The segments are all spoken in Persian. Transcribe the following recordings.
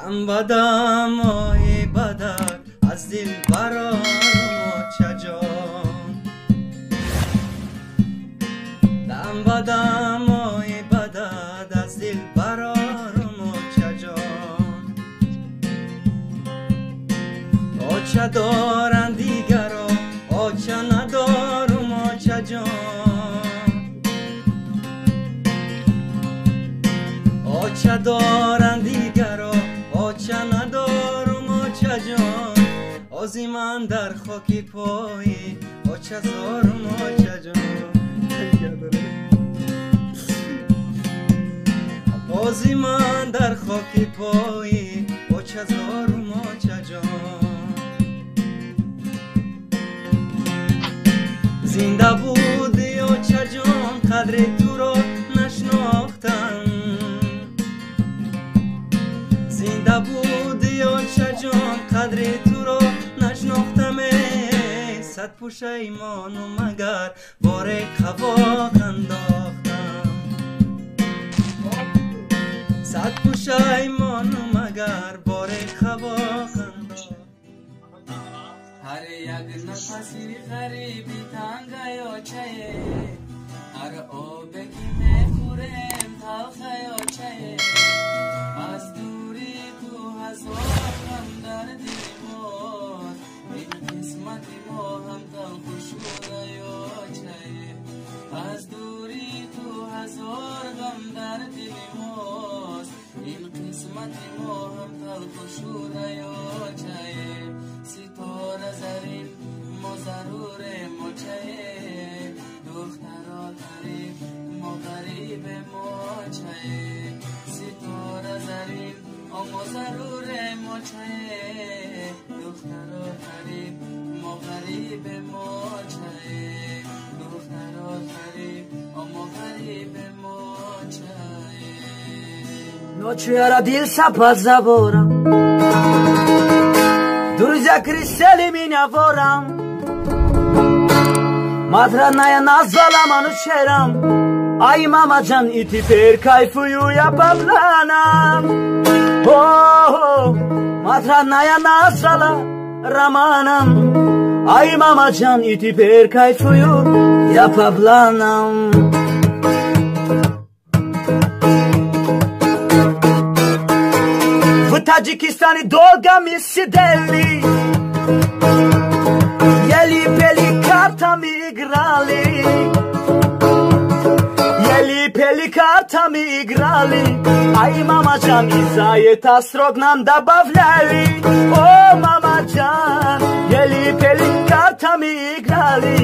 دم به دمای بدک از دل برارم چجان دم به دمای بدک از دل برارم چجان آچه دارن دیگرا آچه ندارم چجان آچه دارن دیگرا آچه ندارم آچه جان آزی من در خاکی پایی آچه زارم آچه جان آزی من در خاکی پایی آچه زارم آچه جان زنده بودی آچه جان قدر تو را نشناختم زنده بودی آچه جان قدر تو را نشناختم صد پشیمانم مگر بار قواق انداختم صد پشیمانم مگر بار قواق انداختم هر یک نفسی غریبی تنگای آچه هر آبکی میخورم تلخای آچه از دوری تو هزار غم در دل ماست این قسمتی ما هم تلخ شده آچه از دوری تو هزار غم در دل ماست این قسمتی ما هم تلخ شده آچه ستاره زرین ما ضرور مچه دخترا غریب ما غریب مچه ستاره زرین اما ضرور مچه دخترا غریب ما غریب مچه دخترا غریب اما غریب مچه Ночью я родился под забором, друзья крестили меня вором. Мать родная назвала манучером, ай, мамаджан, и теперь кайфую я по планам. О, мать родная назвала романом, ай, мамаджан, и теперь кайфую я по планам. В Таджикистане долго мы сидели, ели, пели, картами играли, ели, пели, картами играли, ай, мамаджан, и за это срок нам добавляли. О, мамаджан, ели, пели, картами играли,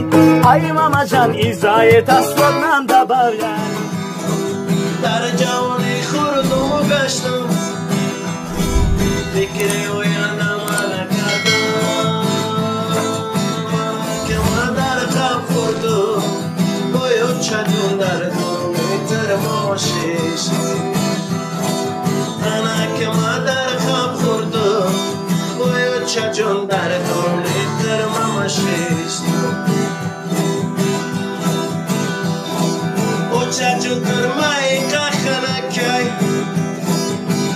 ай, мамаджан, и за это срок нам добавляли. در جوانی خوردم و گشتم فکر و یادم نکردم که من در خواب خوردم باید چجون در دو میتر ماشیش انا که من در خواب خوردم باید چجون در دو میتر ماشیش o چجون کرمای کخنکی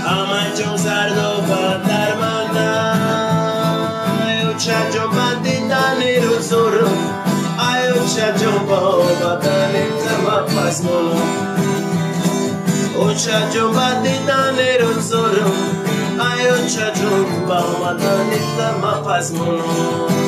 اما جون زردو در من چجون من دیدنی رو زورم آیو چجون با بدنی تما پس مونم او چجون من دیدنی رو زورم آیو چجون با بدنی تما پس مونم